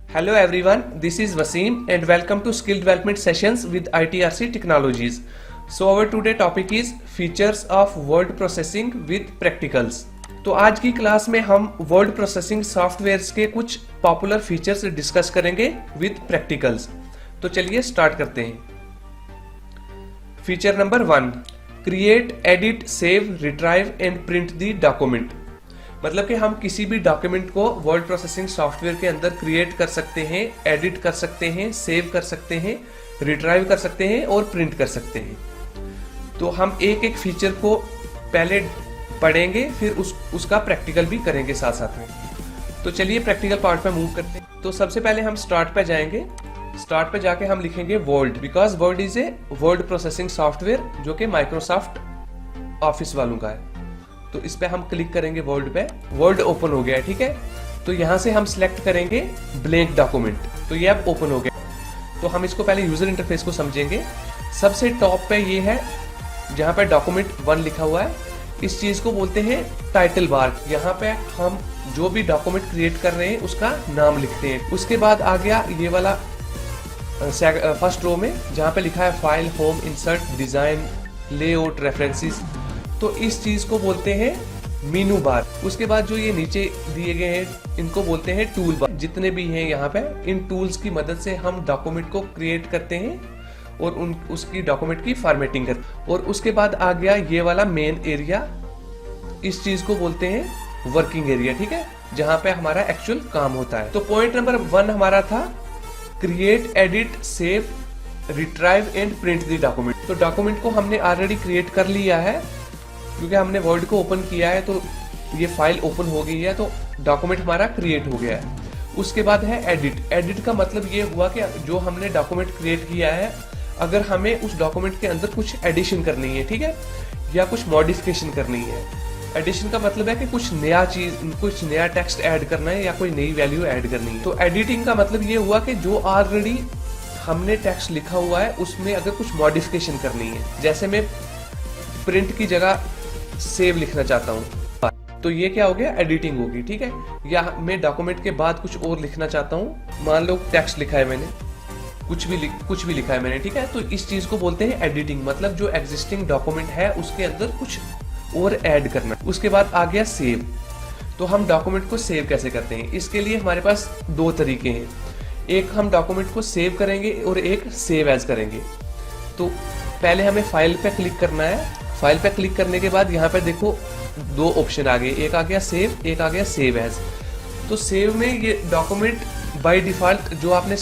Hello everyone, this is Wasim and welcome to Skill Development Sessions with ITRC Technologies. So our today topic is Features of Word Processing with Practicals. तो आज की class में हम word processing softwares के कुछ popular features discuss करेंगे with practicals. तो चलिए स्टार्ट करते हैं। Feature number 1, create, edit, save, retrieve and print the document. मतलब कि हम किसी भी डॉक्यूमेंट को वर्ड प्रोसेसिंग सॉफ्टवेयर के अंदर क्रिएट कर सकते हैं, एडिट कर सकते हैं, सेव कर सकते हैं, रिट्राइव कर सकते हैं और प्रिंट कर सकते हैं। तो हम एक एक फीचर को पहले पढ़ेंगे, फिर उसका प्रैक्टिकल भी करेंगे साथ साथ में। तो चलिए प्रैक्टिकल पार्ट पे मूव करते हैं। तो सबसे पहले हम स्टार्ट पे जाएंगे। स्टार्ट पे जाके हम लिखेंगे word, because word is a word processing software जो कि माइक्रोसॉफ्ट ऑफिस वालों का है। तो इस पे हम क्लिक करेंगे वर्ड पे, वर्ड ओपन हो गया है, ठीक है। तो यहाँ से हम सिलेक्ट करेंगे ब्लैंक डॉक्यूमेंट, तो ये अब ओपन हो गया। तो हम इसको पहले यूजर इंटरफेस को समझेंगे। सबसे टॉप पे ये है जहाँ पे डॉक्यूमेंट 1 लिखा हुआ है, इस चीज को बोलते हैं टाइटल बार। यहाँ पे हम जो भी डॉक्यूमेंट क्रिएट कर रहे हैं उसका नाम लिखते हैं। उसके बाद आ गया ये वाला फर्स्ट रो में जहाँ पे लिखा है file, home, insert, design, layout, references. तो इस चीज को बोलते हैं मेनू बार। उसके बाद जो ये नीचे दिए गए हैं इनको बोलते हैं टूल बार। जितने भी हैं यहाँ पे, इन टूल्स की मदद से हम डॉक्यूमेंट को क्रिएट करते हैं और उसकी डॉक्यूमेंट की फॉर्मेटिंग करते हैं। और उसके बाद आ गया ये वाला मेन एरिया, इस चीज को बोलते हैं वर्किंग एरिया, ठीक है, जहाँ पे हमारा एक्चुअल काम होता है। तो पॉइंट नंबर 1 हमारा था create, edit, save, retrieve and print the document. तो डॉक्यूमेंट को हमने ऑलरेडी क्रिएट कर लिया है क्योंकि हमने वर्ड को ओपन किया है, तो ये फाइल ओपन हो गई है, तो डॉक्यूमेंट हमारा क्रिएट हो गया है। उसके बाद है एडिट। एडिट का मतलब ये हुआ कि जो हमने डॉक्यूमेंट क्रिएट किया है, अगर हमें उस डॉक्यूमेंट के अंदर कुछ एडिशन करनी है, ठीक है, या कुछ मॉडिफिकेशन करनी है। एडिशन का मतलब है कि कुछ नया टेक्स्ट ऐड करना है या कोई नई वैल्यू ऐड करनी है। तो एडिटिंग का मतलब ये हुआ कि जो ऑलरेडी हमने टेक्स्ट लिखा हुआ है उसमें अगर कुछ मॉडिफिकेशन करनी है, जैसे मैं प्रिंट की जगह सेव लिखना चाहता हूँ, तो ये क्या हो गया, एडिटिंग होगी, ठीक है। या मैं डॉक्यूमेंट के बाद कुछ और लिखना चाहता हूँ, मान लो टेक्स्ट लिखा है मैंने, कुछ भी लिखा है मैंने, ठीक है, तो इस चीज को बोलते हैं एडिटिंग। मतलब जो एग्जिस्टिंग डॉक्यूमेंट है उसके अंदर कुछ और ऐड करना। उसके बाद आ गया सेव। तो हम डॉक्यूमेंट को सेव कैसे करते हैं, इसके लिए हमारे पास 2 तरीके हैं। एक हम डॉक्यूमेंट को सेव करेंगे और एक सेव एज करेंगे। तो पहले हमें फाइल पे क्लिक करना है। फाइल पे क्लिक करने के बाद यहाँ पे देखो 2 ऑप्शन आ गए, एक आ गया सेव, एक आ गया सेव एज। तो सेव में ये डॉक्यूमेंट बाय डिफॉल्ट जो आपने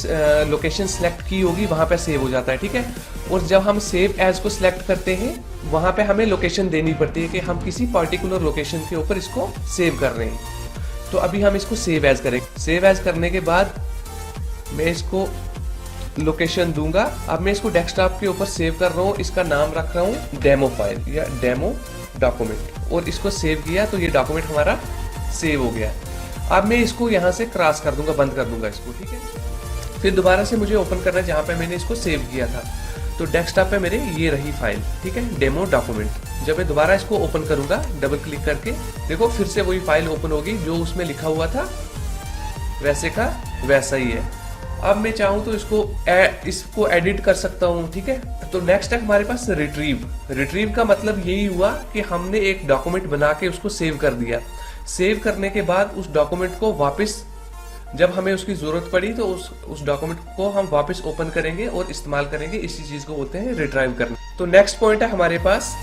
लोकेशन सेलेक्ट की होगी वहां पे सेव हो जाता है, ठीक है। और जब हम सेव एज को सिलेक्ट करते हैं वहां पे हमें लोकेशन देनी पड़ती है कि हम किसी पर्टिकुलर लोकेशन के ऊपर इसको सेव कर रहे हैं। तो अभी हम इसको सेव एज करेंगे। सेव एज करने के बाद मैं इसको लोकेशन दूंगा। अब मैं इसको डेस्कटॉप के ऊपर सेव कर रहा हूँ, इसका नाम रख रहा हूँ डेमो फाइल या डेमो डॉक्यूमेंट, और इसको सेव किया तो ये डॉक्यूमेंट हमारा सेव हो गया। अब मैं इसको यहाँ से क्रॉस कर दूंगा, बंद कर दूंगा इसको, ठीक है। फिर दोबारा से मुझे ओपन करना है जहाँ पे मैंने इसको सेव किया था। तो डेस्कटॉप पे मेरे ये रही फाइल, ठीक है, डेमो डॉक्यूमेंट। जब मैं दोबारा इसको ओपन करूंगा डबल क्लिक करके, देखो फिर से वही फाइल ओपन होगी, जो उसमें लिखा हुआ था वैसे का वैसा ही है। अब मैं चाहूँ तो इसको एडिट कर सकता हूँ, ठीक है। तो नेक्स्ट है हमारे पास रिट्रीव। रिट्रीव का मतलब यही हुआ कि हमने एक डॉक्यूमेंट बना के उसको सेव कर दिया। सेव करने के बाद उस डॉक्यूमेंट को वापस जब हमें उसकी जरूरत पड़ी तो उस डॉक्यूमेंट को हम वापस ओपन करेंगे और इस्तेमाल करेंगे। इसी चीज को बोलते हैं रिट्राइव करना। तो नेक्स्ट पॉइंट है हमारे पास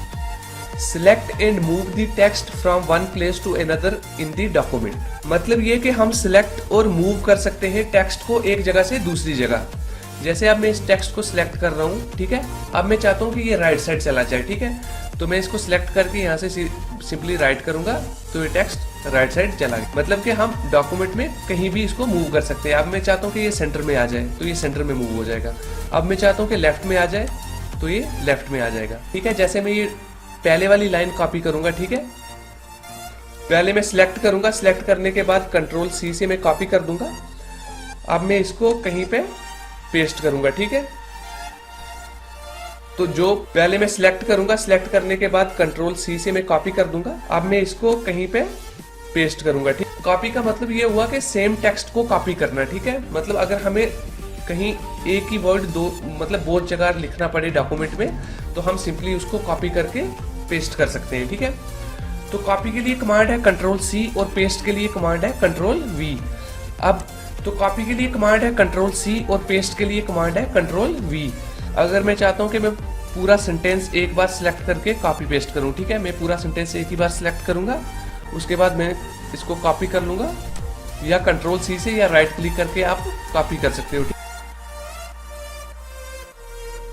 select and move the text from one place to another in the document. मतलब ये कि हम सिलेक्ट और मूव कर सकते हैं टेक्स्ट को एक जगह से दूसरी जगह। जैसे अब मैं इस टेक्स्ट को सिलेक्ट कर रहा हूँ, ठीक है, अब मैं चाहता हूँ कि ये राइट साइड चला जाए, ठीक है। तो मैं इसको सिलेक्ट करके यहाँ से सिंपली राइट करूंगा तो ये टेक्स्ट राइट साइड चला गया। मतलब कि हम डॉक्यूमेंट में कहीं भी इसको मूव कर सकते हैं। अब मैं चाहता हूँ कि ये सेंटर में आ जाए तो ये सेंटर में मूव हो जाएगा। अब मैं चाहता हूँ कि लेफ्ट में आ जाए तो ये लेफ्ट में आ जाएगा, ठीक है। जैसे मैं ये पहले वाली लाइन कॉपी करूंगा, ठीक है, पहले मैं सिलेक्ट करूंगा, सिलेक्ट करने के बाद कंट्रोल C से मैं कॉपी कर दूंगा। अब मैं इसको कहीं पे पेस्ट करूंगा, ठीक है। तो जो पहले मैं सिलेक्ट करूंगा, सिलेक्ट करने के बाद कंट्रोल C से मैं कॉपी कर दूंगा। अब मैं इसको कहीं पे पेस्ट करूंगा, ठीक। कॉपी का मतलब ये हुआ कि सेम टेक्स्ट को कॉपी करना, ठीक है। मतलब अगर हमें कहीं एक ही वर्ड दो मतलब बहुत जगह लिखना पड़े डॉक्यूमेंट में, तो हम सिंपली उसको कॉपी करके पेस्ट कर सकते हैं, ठीक है। तो कॉपी के लिए कमांड है कंट्रोल सी और पेस्ट के लिए कमांड है कंट्रोल वी। अब तो कॉपी के लिए कमांड है कंट्रोल सी और पेस्ट के लिए कमांड है कंट्रोल वी। अगर मैं चाहता हूं कि मैं पूरा सेंटेंस एक बार सिलेक्ट करके कॉपी पेस्ट करूं, ठीक है, मैं पूरा सेंटेंस एक ही बार सिलेक्ट करूंगा, उसके बाद मैं इसको कॉपी कर लूंगा, या कंट्रोल सी से या राइट क्लिक करके आप कॉपी कर सकते हो,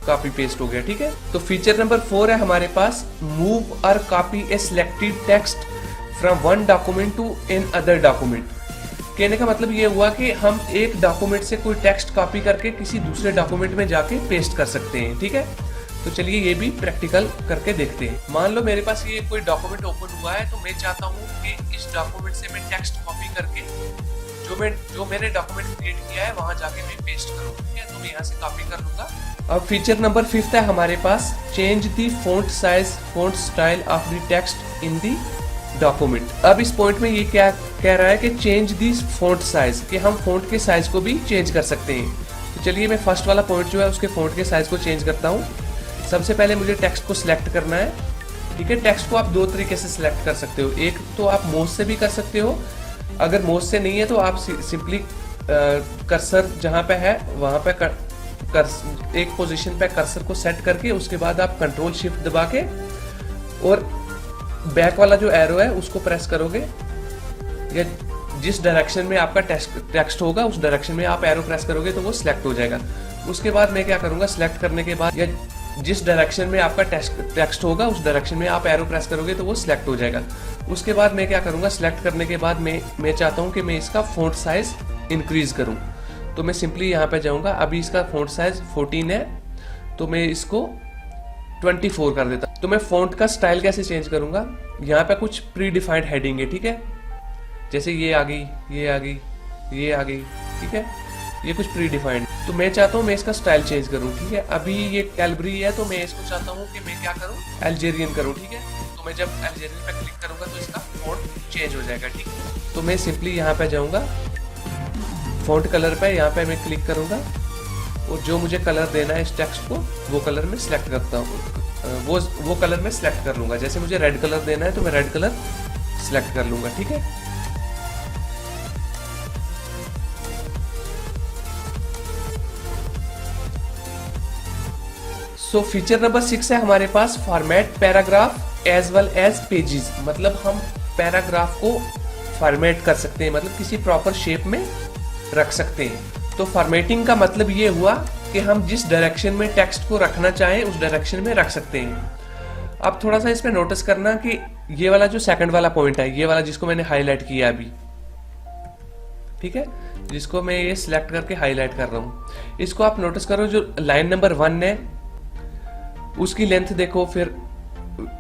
कॉपी पेस्ट हो गया, ठीक है। तो फीचर नंबर 4 है हमारे पास मूव और copy a selected text from one document to another document. कहने का मतलब ये हुआ कि हम एक डॉक्यूमेंट से कोई टेक्स्ट कॉपी करके किसी दूसरे डॉक्यूमेंट में जाके पेस्ट कर सकते हैं, ठीक है। तो चलिए ये भी प्रैक्टिकल करके देखते हैं। मान लो मेरे पास ये कोई डॉक्यूमेंट ओपन हुआ है, तो मैं चाहता हूँ कि इस डॉक्यूमेंट से मैं टेक्स्ट कॉपी करके जो मैंने डॉक्यूमेंट क्रिएट किया है वहां जाके मैं पेस्ट करूँ, ठीक है। तो मैं यहाँ से कॉपी कर लूंगा। अब फीचर नंबर 5 है हमारे पास change the font size font style of the text in the document. अब इस पॉइंट में ये क्या कह रहा है कि चेंज द फॉन्ट साइज, कि हम फॉन्ट के साइज को भी चेंज कर सकते हैं। तो चलिए मैं फर्स्ट वाला पॉइंट जो है उसके फॉन्ट के साइज को चेंज करता हूँ। सबसे पहले मुझे टेक्स्ट को सिलेक्ट करना है, ठीक है। टेक्स्ट को आप दो तरीके से सिलेक्ट कर सकते हो, एक तो आप माउस से भी कर सकते हो, अगर माउस से नहीं है तो आप सिंपली कर्सर जहाँ पे है वहां पे एक पोजीशन पे कर्सर को सेट करके उसके बाद आप कंट्रोल शिफ्ट दबा के और बैक वाला जो एरो है उसको प्रेस करोगे, या जिस डायरेक्शन में आपका टेक्स्ट होगा उस डायरेक्शन में आप एरो प्रेस करोगे तो वो सिलेक्ट हो जाएगा। उसके बाद मैं क्या करूंगा, सिलेक्ट करने के बाद या जिस डायरेक्शन में आपका टेक्स्ट होगा उस डायरेक्शन में आप एरो प्रेस करोगे तो वो सिलेक्ट हो जाएगा। उसके बाद मैं क्या करूंगा, सिलेक्ट करने के बाद मैं चाहता हूं कि मैं इसका फॉन्ट साइज इंक्रीज करूं, तो मैं सिंपली यहाँ पे जाऊंगा। अभी इसका फॉन्ट साइज 14 है, तो मैं इसको 24 कर देता। तो मैं फॉन्ट का स्टाइल कैसे चेंज करूंगा, यहाँ पे कुछ प्री डिफाइंड हेडिंग है, ठीक है, जैसे ये आ गई, ये आ गई, ये आ गई, ठीक है, ये कुछ प्री डिफाइंड। तो मैं चाहता हूँ मैं इसका स्टाइल चेंज करूँ, ठीक है। अभी ये कैलबरी है तो मैं इसको चाहता हूँ कि मैं क्या करूँ, अल्जेरियन करूँ, ठीक है। तो मैं जब अल्जेरियन पे क्लिक करूंगा तो इसका फॉन्ट चेंज हो जाएगा, ठीक है। तो मैं सिंपली यहाँ पे जाऊंगा, फॉन्ट कलर पे यहाँ पे मैं क्लिक करूंगा और जो मुझे कलर देना है इस टेक्स्ट को वो कलर में सिलेक्ट करता हूँ, वो कलर में सिलेक्ट कर लूंगा। जैसे मुझे रेड कलर देना है तो मैं रेड कलर सिलेक्ट कर लूंगा, ठीक है। सो फीचर नंबर 6 है हमारे पास format paragraph as well as pages. मतलब हम पैराग्राफ को फॉर्मेट कर सकते हैं, मतलब किसी प्रॉपर शेप में रख सकते हैं। तो फॉर्मेटिंग का मतलब ये हुआ कि हम जिस डायरेक्शन में टेक्स्ट को रखना चाहें उस डायरेक्शन में रख सकते हैं। अब थोड़ा सा इसमें नोटिस करना कि ये वाला जो सेकंड वाला पॉइंट है, ये वाला जिसको मैंने हाईलाइट किया अभी, ठीक है, जिसको मैं ये सिलेक्ट करके हाईलाइट कर रहा हूँ, इसको आप नोटिस करो। जो लाइन नंबर 1 है उसकी लेंथ देखो, फिर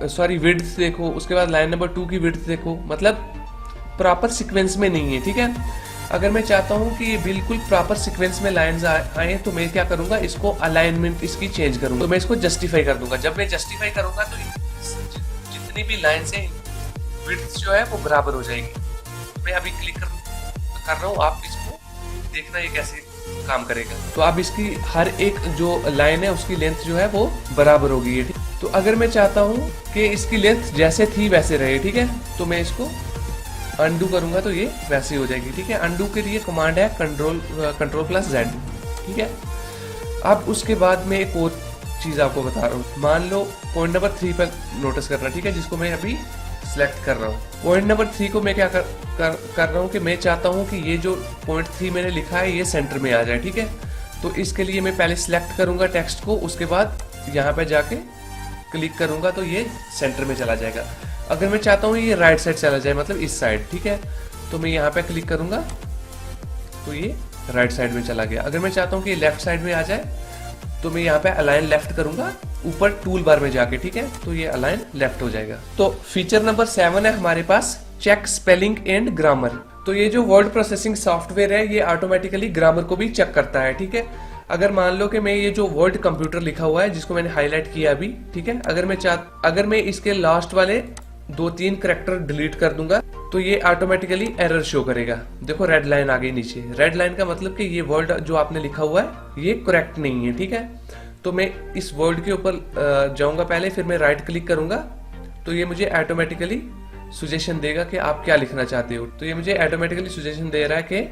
सॉरी विड्थ देखो, उसके बाद लाइन नंबर 2 की विड्थ देखो, मतलब प्रॉपर सीक्वेंस में नहीं है, ठीक है। अगर मैं चाहता हूं कि ये बिल्कुल प्रॉपर सीक्वेंस में लाइंस आए तो मैं क्या करूंगा, इसको अलाइनमेंट इसकी चेंज करूंगा। तो मैं इसको जस्टिफाई कर दूंगा। जब मैं जस्टिफाई करूंगा तो जितनी भी लाइंस हैं विड्थ जो है वो बराबर हो जाएगी। मैं अभी क्लिक कर रहा हूँ, आप इसको देखना ये कैसे काम करेगा। तो अब इसकी हर एक जो लाइन है उसकी लेंथ जो है वो बराबर होगी, ये ठीक। तो अगर मैं चाहता हूँ कि इसकी लेंथ जैसे थी वैसे रहे, ठीक है, तो मैं इसको अनडू करूंगा तो ये वैसे ही हो जाएगी, ठीक है। अनडू के लिए कमांड है कंट्रोल+Z, ठीक है। अब उसके बाद में एक और चीज आपको बता रहा हूँ। मान लो पॉइंट नंबर 3 पर नोटिस करना, ठीक है, जिसको मैं अभी सिलेक्ट कर रहा हूँ। पॉइंट नंबर 3 को मैं क्या कर रहा हूँ कि मैं चाहता हूँ कि ये जो पॉइंट 3 मैंने लिखा है ये सेंटर में आ जाए, ठीक है। तो इसके लिए मैं पहले सिलेक्ट करूंगा टेक्स्ट को, उसके बाद यहाँ पे जाके क्लिक करूंगा तो ये सेंटर में चला जाएगा। अगर मैं चाहता हूँ ये राइट साइड चला जाए, मतलब इस साइड, ठीक है, तो मैं यहाँ पे क्लिक करूंगा तो ये राइट साइड में चला गया। अगर मैं चाहता हूँ कि लेफ्ट साइड में आ जाए तो मैं यहाँ पे अलाइन लेफ्ट करूंगा ऊपर टूल बार में जाके, ठीक है, तो ये अलाइन लेफ्ट हो जाएगा। तो फीचर नंबर 7 है हमारे पास चेक स्पेलिंग एंड ग्रामर। तो ये जो वर्ड प्रोसेसिंग सॉफ्टवेयर है ये ऑटोमेटिकली ग्रामर को भी चेक करता है, ठीक है। अगर मान लो कि मैं ये जो वर्ड कंप्यूटर लिखा हुआ है जिसको मैंने हाईलाइट किया अभी, ठीक है, अगर मैं इसके लास्ट वाले 2-3 करैक्टर डिलीट कर दूंगा तो ये ऑटोमेटिकली एरर शो करेगा। देखो रेड लाइन आ गई नीचे। रेड लाइन का मतलब कि ये वर्ड जो आपने लिखा हुआ है ये करेक्ट नहीं है, ठीक है। तो मैं इस वर्ड के ऊपर जाऊंगा पहले, फिर मैं राइट क्लिक करूंगा तो ये मुझे ऑटोमेटिकली सजेशन देगा कि आप क्या लिखना चाहते हो। तो ये मुझे ऑटोमेटिकली सजेशन दे रहा है कि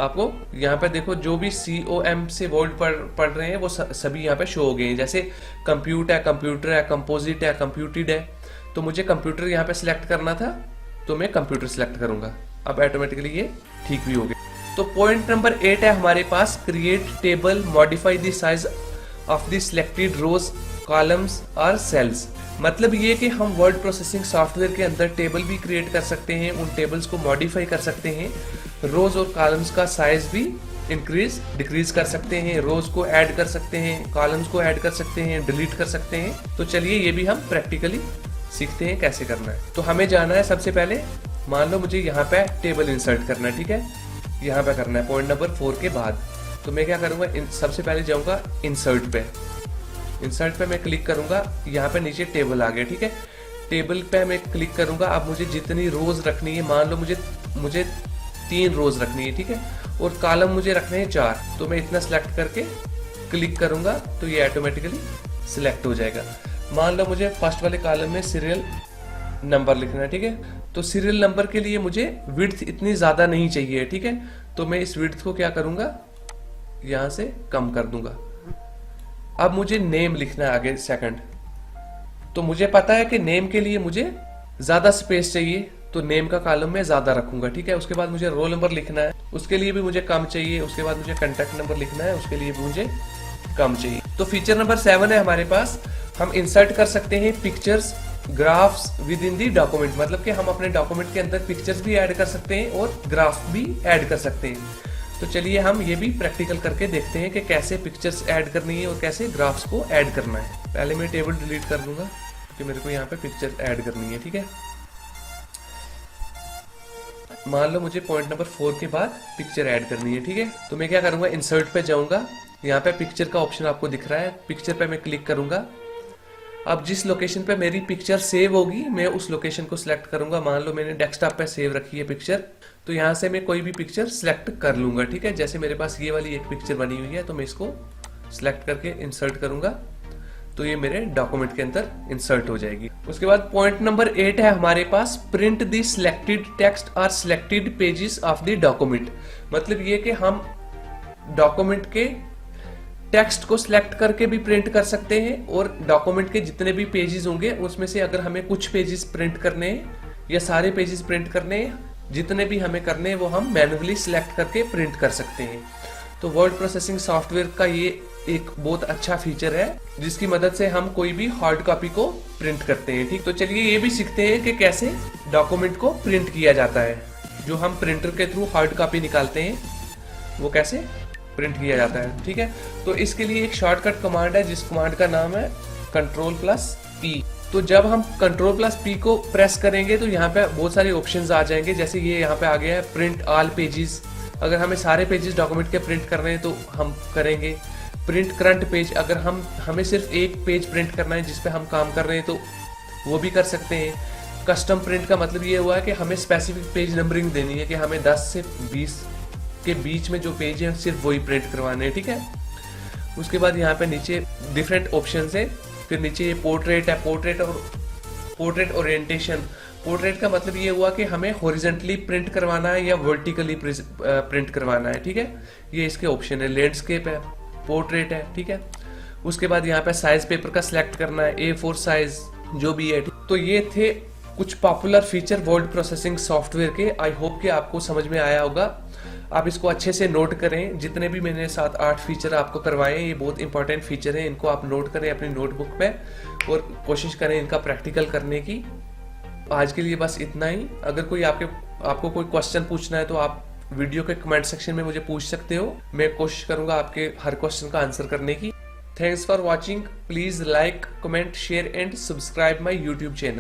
आपको यहाँ पे देखो जो भी COM से वर्ड पढ़ रहे हैं वो सभी यहाँ पे शो हो गए हैं। जैसे कंप्यूट है, कंप्यूटर है, कंपोजिट है, कंप्यूटेड है। तो मुझे कंप्यूटर यहाँ पे सिलेक्ट करना था तो मैं कंप्यूटर सिलेक्ट करूंगा। अब ऑटोमेटिकली ये ठीक भी हो गया। तो पॉइंट नंबर 8 है हमारे पास, create table modify the size of the selected rows columns और सेल्स। मतलब ये कि हम वर्ड प्रोसेसिंग सॉफ्टवेयर के अंदर टेबल भी क्रिएट कर सकते हैं, उन टेबल्स को मॉडिफाई कर सकते हैं, रोज और कॉलम्स का साइज भी इंक्रीज डिक्रीज कर सकते हैं, रोज को ऐड कर सकते हैं, कॉलम्स को ऐड कर सकते हैं, डिलीट कर सकते हैं। तो चलिए ये भी हम प्रैक्टिकली सीखते हैं कैसे करना है। तो हमें जाना है सबसे पहले, मान लो मुझे यहाँ पे टेबल इंसर्ट करना है, ठीक है, यहाँ पे करना है पॉइंट नंबर 4 के बाद। तो मैं क्या करूँगा, सबसे पहले जाऊँगा इंसर्ट पे। इंसर्ट पे मैं क्लिक करूँगा, यहाँ पे नीचे टेबल आ गया, ठीक है। टेबल पे मैं क्लिक करूँगा। अब मुझे जितनी रोज रखनी है, मान लो मुझे 3 रोज रखनी है, ठीक है, और कॉलम मुझे रखने हैं 4। तो मैं इतना सिलेक्ट करके क्लिक करूँगा तो ये ऑटोमेटिकली सिलेक्ट हो जाएगा। मान लो मुझे फर्स्ट वाले कॉलम में सीरियल नंबर लिखना है, ठीक है। तो सीरियल नंबर के लिए मुझे विड्थ इतनी ज्यादा नहीं चाहिए, ठीक है। तो मैं इस विड्थ को क्या करूंगा, यहां से कम कर दूंगा। अब मुझे नेम लिखना है आगे सेकंड। तो मुझे पता है कि नेम के लिए मुझे ज्यादा स्पेस चाहिए, तो नेम का कॉलम में ज्यादा रखूंगा, ठीक है। उसके बाद मुझे रोल नंबर लिखना है, उसके लिए भी मुझे कम चाहिए। उसके बाद मुझे कॉन्टैक्ट नंबर लिखना है, उसके लिए भी मुझे कम चाहिए। तो फीचर नंबर 7 है हमारे पास, हम इंसर्ट कर सकते हैं pictures graphs with in the document. मतलब कि हम अपने डॉक्यूमेंट के अंदर पिक्चर्स भी ऐड कर सकते हैं और ग्राफ भी ऐड कर सकते हैं। तो चलिए हम ये भी प्रैक्टिकल करके देखते हैं कि कैसे पिक्चर्स ऐड करनी है और कैसे ग्राफ्स को ऐड करना है। पहले मैं टेबल डिलीट कर दूंगा क्योंकि मेरे को यहाँ पे पिक्चर ऐड करनी है, ठीक है। मान लो मुझे पॉइंट नंबर 4 के बाद पिक्चर ऐड करनी है, ठीक है। तो मैं क्या करूंगा, इंसर्ट पे जाऊंगा, यहाँ पे पिक्चर का ऑप्शन आपको दिख रहा है, पिक्चर पे मैं क्लिक करूंगा। अब जिस लोकेशन पे मेरी पिक्चर सेव होगी मैं उस लोकेशन को सिलेक्ट करूंगा। मान लो मैंने डेस्कटॉप पे सेव रखी है पिक्चर, तो यहाँ से मैं कोई भी पिक्चर सिलेक्ट कर लूंगा, ठीक है। जैसे मेरे पास ये वाली एक पिक्चर बनी हुई है तो मैं इसको सिलेक्ट करके इंसर्ट करूंगा तो ये मेरे डॉक्यूमेंट के अंदर इंसर्ट हो जाएगी। उसके बाद पॉइंट नंबर 8 है हमारे पास, प्रिंट द सिलेक्टेड टेक्स्ट और selected pages of the document. मतलब ये कि हम डॉक्यूमेंट के टेक्स्ट को सिलेक्ट करके भी प्रिंट कर सकते हैं और डॉक्यूमेंट के जितने भी पेजेस होंगे उसमें से अगर हमें कुछ पेजेस प्रिंट करने हैं या सारे पेजेस प्रिंट करने हैं, जितने भी हमें करने हैं वो हम मैन्युअली सिलेक्ट करके प्रिंट कर सकते हैं। तो वर्ड प्रोसेसिंग सॉफ्टवेयर का ये एक बहुत अच्छा फीचर है जिसकी मदद से हम कोई भी हार्ड कॉपी को प्रिंट करते हैं, ठीक। तो चलिए ये भी सीखते हैं कि कैसे डॉक्यूमेंट को प्रिंट किया जाता है। जो हम प्रिंटर के थ्रू हार्ड कॉपी निकालते हैं वो कैसे प्रिंट किया जाता है, ठीक है। तो इसके लिए एक शॉर्टकट कमांड है जिस कमांड का नाम है Ctrl+P। तो जब हम Ctrl+P को प्रेस करेंगे तो यहाँ पे बहुत सारे ऑप्शंस आ जाएंगे। जैसे ये यहाँ पे आ गया है प्रिंट ऑल पेजेस, अगर हमें सारे पेजेस डॉक्यूमेंट के प्रिंट करने हैं तो हम करेंगे। प्रिंट करंट पेज, अगर हमें सिर्फ एक पेज प्रिंट करना है जिसपे हम काम कर रहे हैं तो वो भी कर सकते हैं। कस्टम प्रिंट का मतलब ये हुआ है कि हमें स्पेसिफिक पेज नंबरिंग देनी है कि हमें 10 से 20 के बीच में जो पेज है सिर्फ वही प्रिंट करवाने हैं, ठीक है। उसके बाद यहाँ पे नीचे डिफरेंट ऑप्शन है। फिर नीचे ये पोर्ट्रेट है, पोर्ट्रेट ओरिएंटेशन। पोर्ट्रेट का मतलब ये हुआ कि हमें हॉरिजॉन्टली प्रिंट करवाना है या वर्टिकली प्रिंट करवाना है, ठीक है। ये इसके ऑप्शन है। लैंडस्केप है, पोर्ट्रेट है, ठीक है। उसके बाद यहाँ पे साइज पेपर का सिलेक्ट करना है, A4 साइज जो भी है। तो ये थे कुछ popular feature word processing software के। आई होप कि आपको समझ में आया होगा। आप इसको अच्छे से नोट करें। जितने भी मैंने 7-8 फीचर आपको करवाए हैं ये बहुत इंपॉर्टेंट फीचर हैं, इनको आप नोट करें अपनी नोटबुक पे और कोशिश करें इनका प्रैक्टिकल करने की। आज के लिए बस इतना ही। अगर कोई आपको कोई क्वेश्चन पूछना है तो आप वीडियो के कमेंट सेक्शन में मुझे पूछ सकते हो। मैं कोशिश करूंगा आपके हर क्वेश्चन का आंसर करने की। Thanks for watching. Please like, comment, share and subscribe my YouTube channel.